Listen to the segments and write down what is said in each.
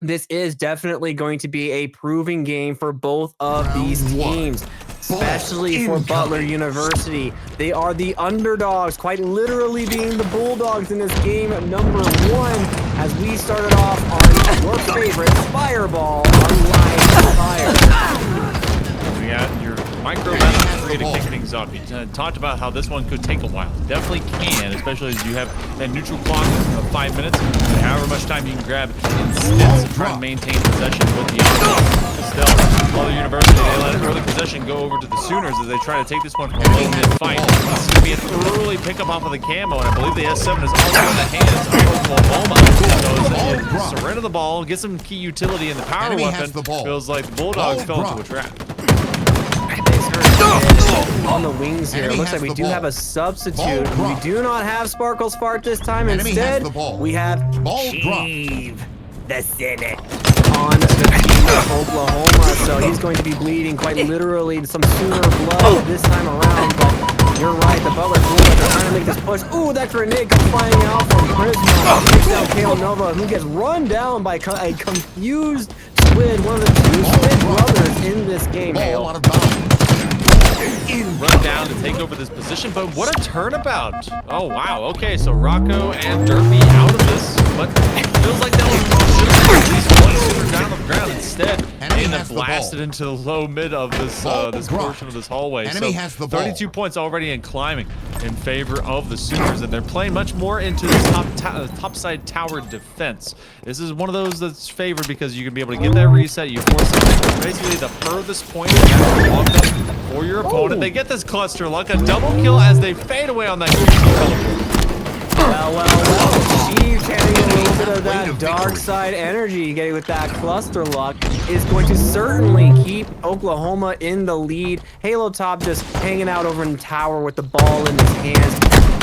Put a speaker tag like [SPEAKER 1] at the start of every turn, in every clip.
[SPEAKER 1] This is definitely going to be a proving game for both of these teams, especially for Butler University. They are the underdogs, quite literally being the Bulldogs in this game number 1, as we started off on your favorite Fireball on Live Fire.
[SPEAKER 2] We got your micro battle to kick things off. You talked about how this one could take a while. Definitely can, especially as you have that neutral clock of 5 minutes, and however much time you can grab in stints to try and maintain possession with the offense. Still, Butler University, they let early possession go over to the Sooners as they try to take this one from a low mid-fight. This is going to be an early pickup off of the camo, and I believe the S7 is also in the hands of Oklahoma. So surrender the ball, get some key utility in the power weapon. Feels like the Bulldogs fell into a trap.
[SPEAKER 1] On the wings here. It looks like we do have a substitute. We do not have Sparkle's Fart this time. Instead, we have Steve, the Senate, on the team of Oklahoma. So he's going to be bleeding quite literally some Sooner blood this time around. But you're right, the Butler Bulldogs are trying to make this push. Ooh, that grenade comes flying out from Prisma. Takes down Kalenova, who gets run down by a confused Squid, one of the 2 Squid brothers in this game.
[SPEAKER 2] Run down to take over this position, but what a turnabout. Oh, wow. Okay, so Rocco and Derby out of this, but it feels like that was at least one Sooner down on the ground. Instead, getting blasted into the low mid of this this portion of this hallway. So 32 points already and climbing in favor of the Sooners, and they're playing much more into the topside tower defense. This is one of those that's favored because you can be able to get that reset. You force it basically the furthest point for your opponent. They get this cluster luck, a double kill as they fade away on that.
[SPEAKER 1] Well. She's getting a little bit of that dark side energy, getting with that cluster luck, is going to certainly keep Oklahoma in the lead. Halo Top just hanging out over in the tower with the ball in his hands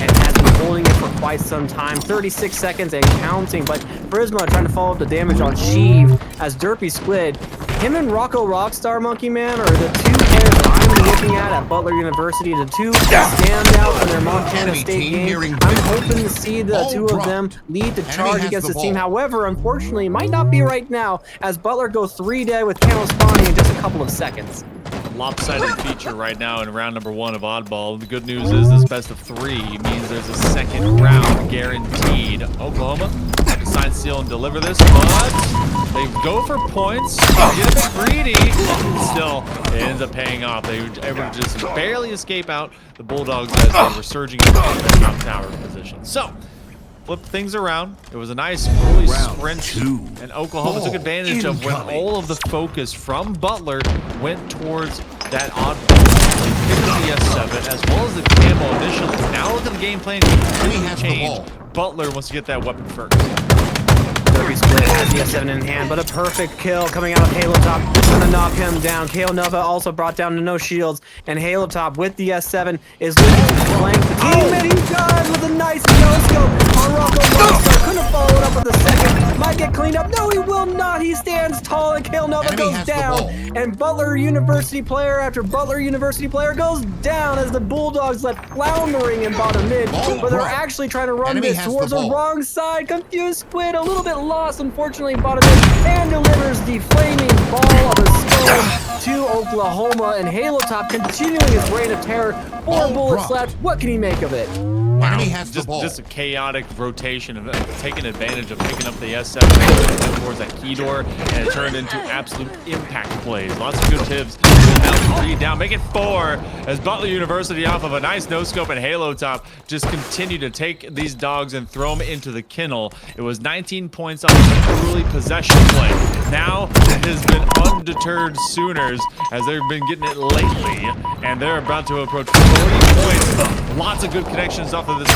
[SPEAKER 1] and has been holding it for quite some time. 36 seconds and counting, but Prisma trying to follow up the damage on Sheev as Derpy Squid. Him and Rocco Rockstar Monkeyman are the 2 players I'm looking at Butler University, the 2 standouts in their Montana State game. I'm hoping to see the 2 of them lead the charge against this team. However, unfortunately, it might not be right now as Butler goes 3 dead with camo spawning in just a couple of seconds.
[SPEAKER 2] Lopsided feature right now in round number 1 of Oddball. The good news is this best of 3 means there's a second round guaranteed. Oklahoma have to sign, seal, and deliver this, but they go for points, get a bit greedy, still it ends up paying off. They were able to just barely escape out the Bulldogs as they were surging into the top tower position. So, flipped things around. It was a nice early sprint, and Oklahoma took advantage of when all of the focus from Butler went towards that odd the S7 as well as the camo initially. Now look at the game plan change. Butler wants to get that weapon first.
[SPEAKER 1] Derby Split has the S7 in hand, but a perfect kill coming out of Halo Top. Gonna knock him down. Kalenova also brought down to no shields, and Halo Top with the S7 is looking to flank the team, and he does with a nice no-scope on Rocco Monster. Couldn't follow it up with the second. Might get cleaned up. No, he will not. He stands tall, and Kalenova goes down. And Butler University player after Butler University player goes down as the Bulldogs left floundering in bottom mid, but they're actually trying to run this towards the wrong side. Confused Squid, a little bit lost, unfortunately, bottom mid, and delivers the flaming ball of a stone to Oklahoma, and Halo Top continuing his reign of terror. 4 bullets left. What can he make of it?
[SPEAKER 2] Wow, just a chaotic rotation of taking advantage of picking up the S7 towards that key door, and it turned into absolute impact plays. Lots of good tips. Now 3 down, make it 4 as Butler University off of a nice no-scope and Halo Top just continue to take these dogs and throw them into the kennel. It was 19 points on the early possession play. Now it has been undeterred Sooners as they've been getting it lately, and they're about to approach 40 points. Lots of good connections off of this.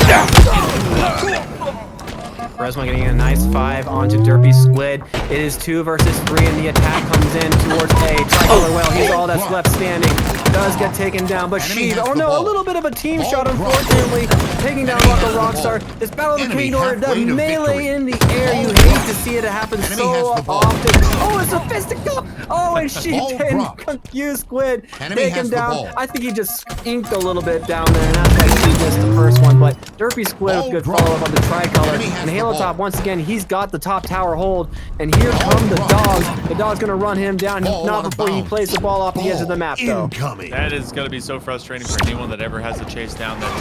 [SPEAKER 1] Resma getting a nice 5 onto Derpy Squid. It is 2 versus 3, and the attack comes in towards A. Tricolor, well, he's all that's left standing. Does get taken down, but Sheev, oh no, a little bit of a team shot, unfortunately, taking down Rocco Rockstar. This battle of the King Door, the melee in the air, you hate to see it happen so often. Oh, it's a fisticuff! Oh, by Sheep
[SPEAKER 3] Ball
[SPEAKER 1] and
[SPEAKER 3] dropped.
[SPEAKER 1] confused Squid.
[SPEAKER 3] Enemy
[SPEAKER 1] Take him
[SPEAKER 3] has the
[SPEAKER 1] down.
[SPEAKER 3] ball.
[SPEAKER 1] I think he just inked a little bit down there, and that's why he missed the first one. But Derpy Squid
[SPEAKER 3] Ball
[SPEAKER 1] with good
[SPEAKER 3] dropped.
[SPEAKER 1] follow-up on the tricolor.
[SPEAKER 3] Enemy has
[SPEAKER 1] And
[SPEAKER 3] the
[SPEAKER 1] Halo
[SPEAKER 3] ball.
[SPEAKER 1] Top, once again, he's got the top tower hold. And here
[SPEAKER 3] Ball
[SPEAKER 1] come the
[SPEAKER 3] dropped.
[SPEAKER 1] dogs. The dog's going to run him down.
[SPEAKER 3] Ball
[SPEAKER 1] Not
[SPEAKER 3] out of
[SPEAKER 1] before he
[SPEAKER 3] bounds.
[SPEAKER 1] plays the ball off the edge of the map, though.
[SPEAKER 3] Incoming.
[SPEAKER 2] That is going to be so frustrating for anyone that ever has to chase down that.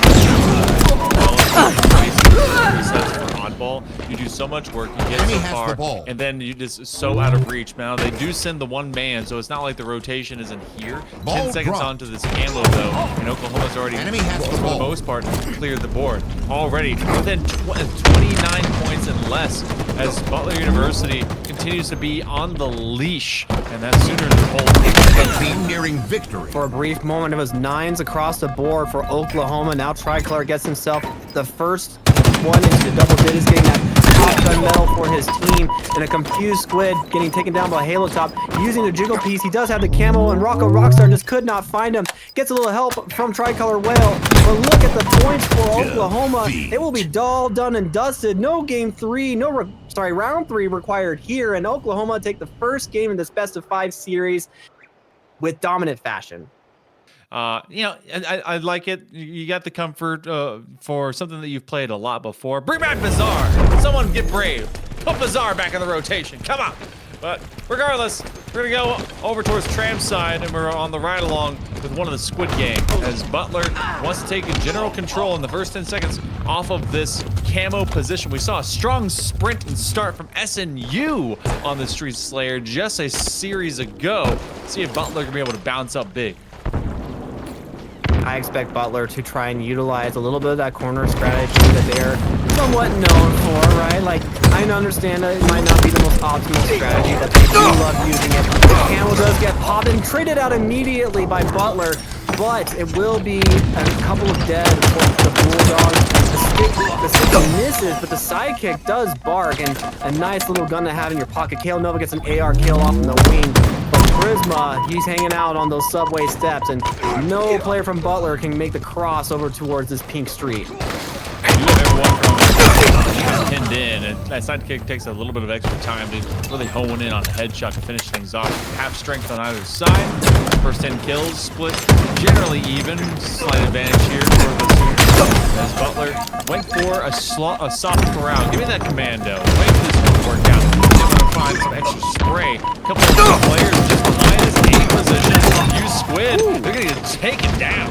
[SPEAKER 2] Resets for oddball. You do so much work, you get
[SPEAKER 3] Enemy
[SPEAKER 2] so
[SPEAKER 3] has
[SPEAKER 2] far,
[SPEAKER 3] the ball.
[SPEAKER 2] and then you just so out of reach. Now they do send the one man, so it's not like the rotation isn't here.
[SPEAKER 3] Ball
[SPEAKER 2] 10 seconds
[SPEAKER 3] dropped.
[SPEAKER 2] onto this camo though, and Oklahoma's already,
[SPEAKER 3] Enemy has the
[SPEAKER 2] for
[SPEAKER 3] ball.
[SPEAKER 2] the most part, cleared the board already within 29 points and less. As Butler University continues to be on the leash, and that Sooners hold.
[SPEAKER 3] Team nearing victory.
[SPEAKER 1] For a brief moment, it was 9s across the board for Oklahoma. Now Tricolor gets himself the first one into the double digits, getting that top gun medal for his team. And a confused Squid getting taken down by Halo Top using the jiggle piece. He does have the camo, and Rocco Rockstar just could not find him. Gets a little help from Tricolor Whale. But look at the points for Oklahoma. It will be all done and dusted. No game 3, round 3 required here. And Oklahoma take the first game in this best of 5 series with dominant fashion.
[SPEAKER 2] You know, I like it. You got the comfort for something that you've played a lot before. Bring back Bizarre. Someone get brave. Put Bizarre back in the rotation. Come on. But regardless, we're going to go over towards Tram's side, and we're on the ride along with one of the Squid Gang as Butler wants to take general control in the first 10 seconds off of this camo position. We saw a strong sprint and start from SNU on the Street Slayer just a series ago. See if Butler can be able to bounce up big.
[SPEAKER 1] I expect Butler to try and utilize a little bit of that corner strategy that they're somewhat known for, right? Like, I understand that it might not be the most optimal strategy, but they do love using it. The camo does get popped and traded out immediately by Butler, but it will be a couple of dead for the Bulldogs. The stick misses, but the sidekick does bark, and a nice little gun to have in your pocket. Kale Nova gets an AR kill off in the wing. But Prisma, he's hanging out on those subway steps, and no player from Butler can make the cross over towards this pink street.
[SPEAKER 2] You have everyone from pinned in, and that sidekick takes a little bit of extra time to really hone in on a headshot to finish things off. Half strength on either side. First 10 kills split generally even. Slight advantage here for the Sooners as Butler went for a soft corral. Give me that commando. Wait for this one to work out. They want to find some extra spray. A couple of players just behind this A position. Use Squid. They're going to get taken down.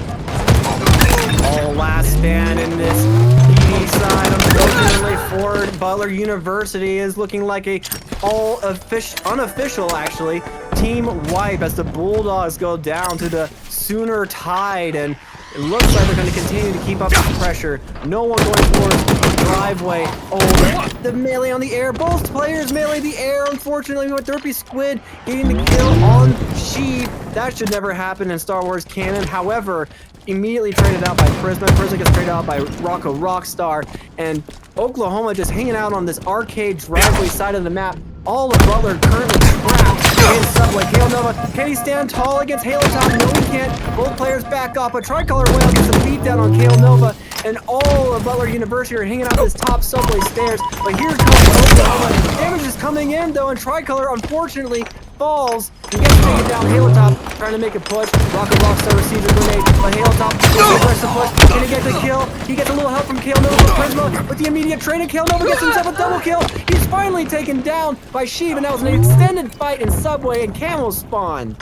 [SPEAKER 1] All last stand in this PD side. Unfortunately for Butler University is looking like a unofficial actually team wipe as the Bulldogs go down to the Sooner Tide, and it looks like they're going to continue to keep up the pressure. No one going towards the driveway. Oh, the melee on the air. Both players melee the air. Unfortunately, with Derpy Squid getting the kill on Sheep. That should never happen in Star Wars canon. However, immediately traded out by Prisma. Prisma gets traded out by Rocco Rockstar. And Oklahoma just hanging out on this arcade driveway side of the map. All of Butler currently trapped in subway. Kale Nova, can he stand tall against Halo Top? No, he can't. Both players back off, but Tricolor Whale gets a beat down on Kale Nova, and all of Butler University are hanging out this top subway stairs. But here comes Oklahoma. Damage is coming in though, and Tricolor unfortunately falls. He gets taken down. Halo Top trying to make a push. Rocco Rockstar receives a grenade, but Halo Top press the push. Can he get the kill? He gets a little help from Kale Nova. Prisma with the immediate trade, and Kale Nova gets himself a double kill. He's finally taken down by Sheep, and that was an extended fight in subway, and Camo spawned.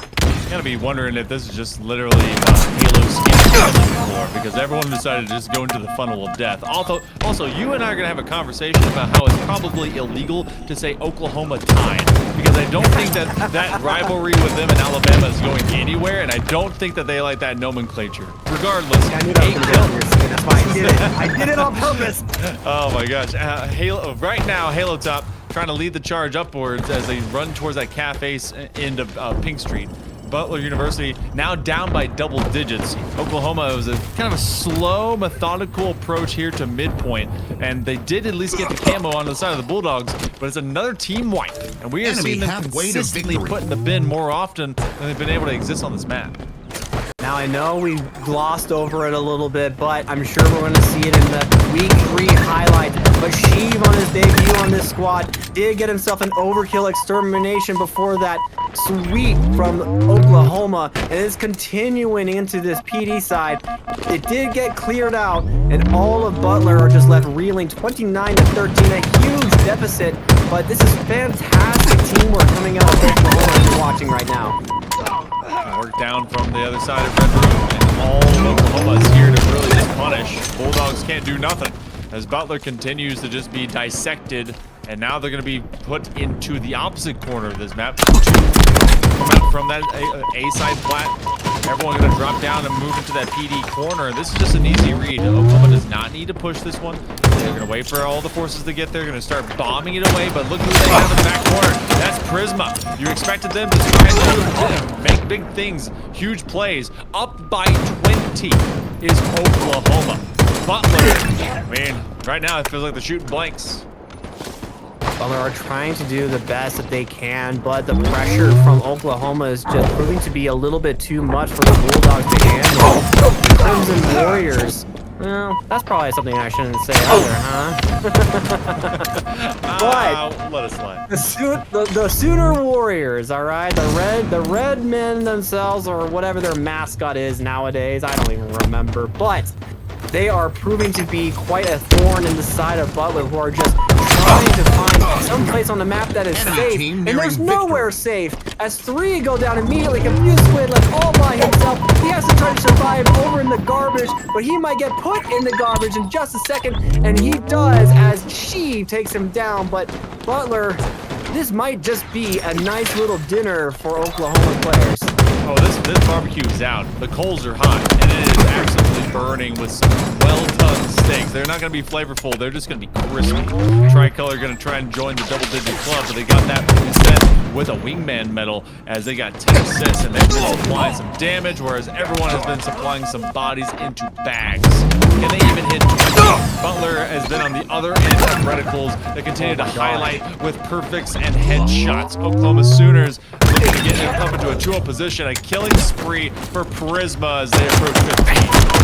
[SPEAKER 2] You gotta be wondering if this is just literally Halo skin floor, because everyone decided to just go into the funnel of death. Also, you and I are gonna have a conversation about how it's probably illegal to say Oklahoma tied, because I don't think that rivalry with them in Alabama is going anywhere, and I don't think that they like that nomenclature. Regardless,
[SPEAKER 1] I knew that was gonna be on your skin. That's why I did it. I did it on purpose.
[SPEAKER 2] Oh my gosh! Right now, Halo Top trying to lead the charge upwards as they run towards that cafe end of Pink Street. Butler University now down by double digits. Oklahoma was a kind of a slow, methodical approach here to midpoint, and they did at least get the camo on the side of the Bulldogs, but it's another team wipe, and we have seen them consistently put in the bin more often than they've been able to exist on this map.
[SPEAKER 1] Now, I know we glossed over it a little bit, but I'm sure we're going to see it in the week 3 highlights. But Sheev on his debut on this squad did get himself an overkill extermination before that sweep from Oklahoma, and is continuing into this PD side. It did get cleared out, and all of Butler are just left reeling 29-13, a huge deficit. But this is fantastic teamwork coming out of Oklahoma as you're watching right now.
[SPEAKER 2] Work down from the other side of Red Room, and all of Oklahoma is here to really just punish. Bulldogs can't do nothing as Butler continues to just be dissected, and now they're going to be put into the opposite corner of this map. Come out from that A side flat. Everyone going to drop down and move into that PD corner. This is just an easy read. Oklahoma does not need to push this one. They're going to wait for all the forces to get there. Going to start bombing it away, but look who they have in the back corner. That's Prisma. You expected them to try and make big things, huge plays. Up by 20 is Oklahoma. Butler, I mean, right now it feels like they're shooting blanks.
[SPEAKER 1] Butler are trying to do the best that they can, but the pressure from Oklahoma is just proving to be a little bit too much for the Bulldogs to handle. Crimson Warriors. Well, that's probably something I shouldn't say either, huh? But
[SPEAKER 2] let us slide.
[SPEAKER 1] The Sooner Warriors, all right? The red men themselves, or whatever their mascot is nowadays, I don't even remember, but they are proving to be quite a thorn in the side of Butler, who are just trying to find some place on the map that is safe, and there's nowhere safe. As 3 go down immediately, Confused Squid left all by himself. He has to try to survive over in the garbage, but he might get put in the garbage in just a second, and he does as Sheev takes him down. But Butler, this might just be a nice little dinner for Oklahoma players.
[SPEAKER 2] Oh, this barbecue is out. The coals are hot, and it is absolutely burning with some well-done steaks. They're not going to be flavorful. They're just going to be crispy. Tricolor going to try and join the double-digit club, but they got that instead with a wingman medal as they got 10 assists, and they've been supplying some damage, whereas everyone has been supplying some bodies into bags. Can they even hit 20? Butler has been on the other end of reticles that continue to highlight with perfects and headshots. Oklahoma Sooners looking to get up into a 2-0 position. A killing spree for Prisma as they approach 15.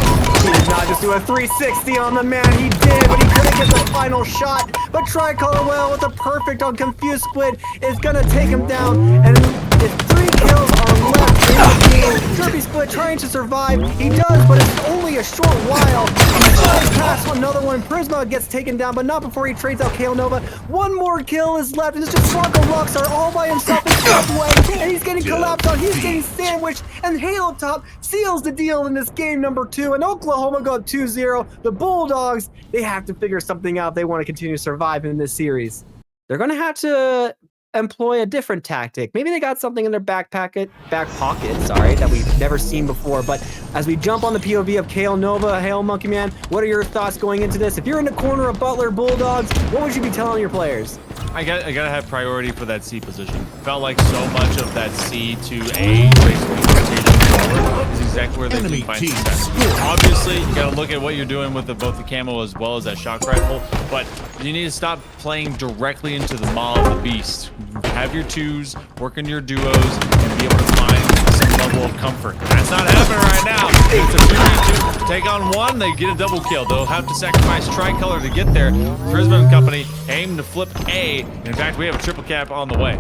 [SPEAKER 1] He did not just do a 360 on the man. He did, but he couldn't get the final shot. But Tricolor well with a perfect on Confused Squid is going to take him down. And if 3 kills are left in the game, Derpy Squid trying to survive. He does, but it's only a short while. He tries past another one. Prisma gets taken down, but not before he trades out Kale Nova. One more kill is left, and it's just Bronco Rockstar all by himself in subway. And he's getting collapsed on. He's getting sandwiched. And Halo Top seals the deal in this game number 2. And Oklahoma go up 2-0. The Bulldogs, they have to figure something out if they want to continue to survive in this series. They're going to have to employ a different tactic. Maybe they got something in their back pocket, that we've never seen before. But as we jump on the POV of Kale Nova, HailMonkeyman, what are your thoughts going into this? If you're in the corner of Butler Bulldogs, what would you be telling your players?
[SPEAKER 2] I gotta have priority for that C position. Felt like so much of that C to A basically rotation forward is exactly where they can find success. Obviously, you gotta look at what you're doing with both the camo as well as that shock rifle, but you need to stop playing directly into the maw of the beast. Have your 2s, work in your duos, and be able to find some level of comfort. That's not happening right now. It's a 2v2. Take on 1, they get a double kill. They'll have to sacrifice Tricolor to get there. Prisma and company aim to flip A. In fact, we have a triple cap on the way.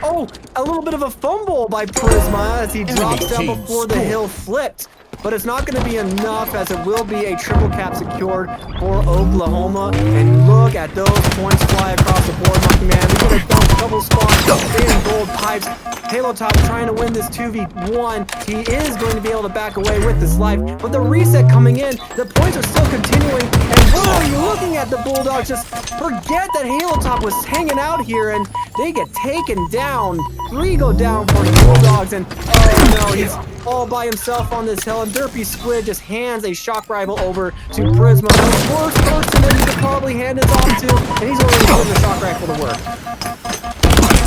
[SPEAKER 1] Oh, a little bit of a fumble by Prisma as he drops down before the hill flipped. But it's not going to be enough, as it will be a triple cap secured for Oklahoma. And look at those points fly across the board, Monkey Man. We get a double spawn in gold pipes. Halo Top trying to win this 2v1. He is going to be able to back away with his life. But the reset coming in, the points are still continuing. And whoa, you're looking at the Bulldogs just forget that Halo Top was hanging out here, and they get taken down. 3 go down for the Bulldogs, and oh no, he's all by himself on this hill, and Derpy Squid just hands a shock rifle over to Prisma, the worst person that he could probably hand it off to, and he's already putting the shock rifle to work.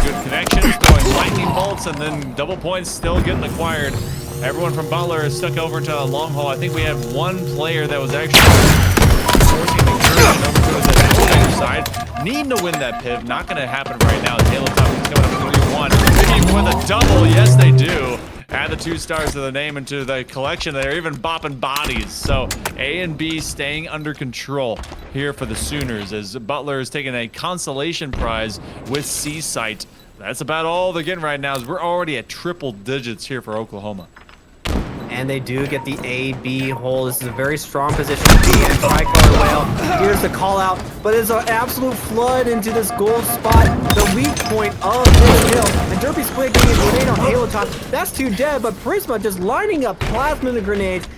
[SPEAKER 2] Good connections, throwing lightning bolts, and then double points still getting acquired. Everyone from Butler is stuck over to a long haul. I think we have 1 player that was actually forcing the curve over to the elevator side. Needing to win that piv, not going to happen right now. Halo Top is coming up 3-1. Maybe with a double, yes they do. And add the 2 stars to the name and to the collection. They're even bopping bodies. So A and B staying under control here for the Sooners as Butler is taking a consolation prize with C-Sight. That's about all they're getting right now, as we're already at triple digits here for Oklahoma.
[SPEAKER 1] And they do get the A-B hole. This is a very strong position to be in. Tricolor Whale. Here's the call out, but it's an absolute flood into this gold spot, the weak point of this kill. And Derpy Squid getting a grenade on Halo Top. That's 2 dead, but Prisma just lining up plasma grenades,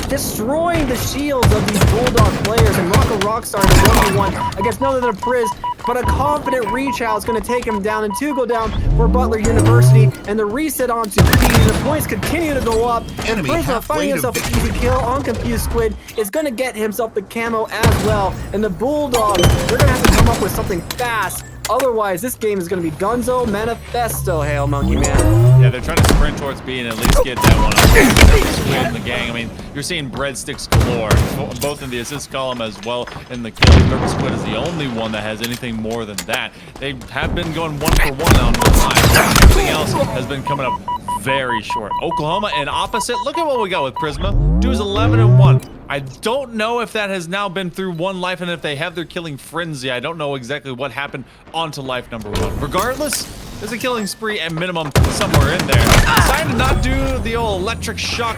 [SPEAKER 1] destroying the shields of these Bulldog players, and Rocco Rockstar in a 1v1 against none other than Priz, but a confident reach out is going to take him down, and 2 go down for Butler University, and the reset onto P. The points continue to go up. Prisma finding himself an easy kill on Confused Squid is going to get himself the camo as well, and the Bulldogs, they're going to have to come up with something fast. Otherwise, this game is going to be Gunzo Manifesto, HailMonkeyman.
[SPEAKER 2] Yeah, they're trying to sprint towards B and at least get that one up. Squid in the gang. I mean, you're seeing breadsticks galore, both in the assist column as well in the kills. Derpy Squid is the only one that has anything more than that. They have been going 1-for-1 on the line. Everything else has been coming up very short. Oklahoma in opposite. Look at what we got with Prisma. Dude's 11-1. I don't know if that has now been through 1 life, and if they have their killing frenzy, I don't know exactly what happened onto life number 1. Regardless, there's a killing spree at minimum somewhere in there. Decided to not do the old electric shock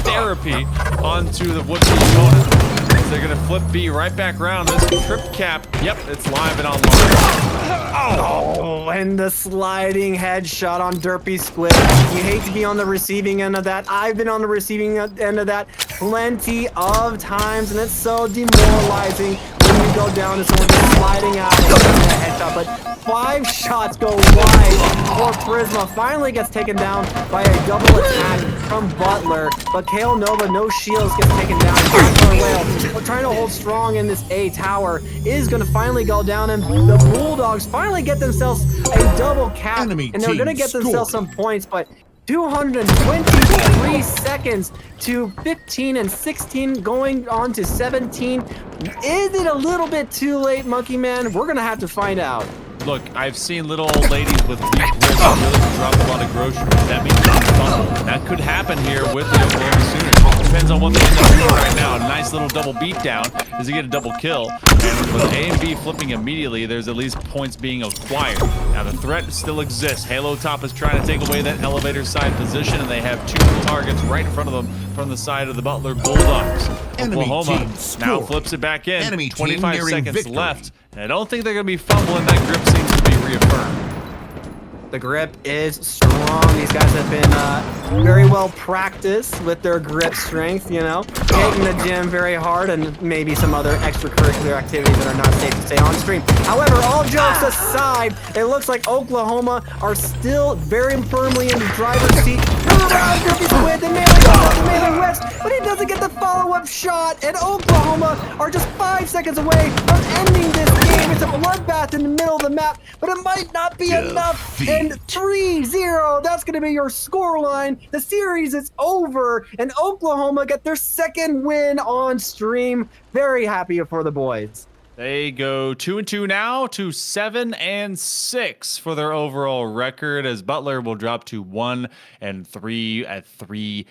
[SPEAKER 2] therapy onto the would-be opponent. They're gonna flip B right back around. This trip cap, yep, it's live and online.
[SPEAKER 1] Oh, and the sliding headshot on Derpy Squid. You hate to be on the receiving end of that. I've been on the receiving end of that plenty of times, and it's so demoralizing when you go down to someone just sliding out and getting a headshot. But 5 shots go wide before Prisma finally gets taken down by a double attack from Butler. But Kale Nova, no shields, gets taken down. Whale, trying to hold strong in this A tower, is going to finally go down, and the Bulldogs finally get themselves a double cap, and they're going to get themselves some points, but 223 seconds to 15 and 16, going on to 17. Is it a little bit too late, Monkeyman? We're going to have to find out.
[SPEAKER 2] Look, I've seen little old ladies with weak wrists really drop a lot of groceries. That means that could happen here with the Oklahoma Sooners. Depends on what they end up doing right now. A nice little double beatdown. Does he get a double kill? And with A and B flipping immediately, there's at least points being acquired. Now the threat still exists. Halo Top is trying to take away that elevator side position, and they have 2 targets right in front of them from the side of the Butler Bulldogs. Oklahoma now flips it back in. 25 seconds left. And I don't think they're going to be fumbling. That grip seems to be reaffirmed.
[SPEAKER 1] The grip is strong. These guys have been very well practiced with their grip strength, you know, hitting the gym very hard, and maybe some other extracurricular activities that are not safe to say on stream. However, all jokes aside, it looks like Oklahoma are still very firmly in the driver's seat. Around Derpy Squid, the melee west, but he doesn't get the follow-up shot, and Oklahoma are just 5 seconds away from ending this game. It's a bloodbath in the middle of the map, but it might not be enough. And 3-0, that's going to be your scoreline. The series is over, and Oklahoma get their 2nd win on stream. Very happy for the boys.
[SPEAKER 2] They go 2-2 now to 7-6 for their overall record, as Butler will drop to 1-3 at 3-10.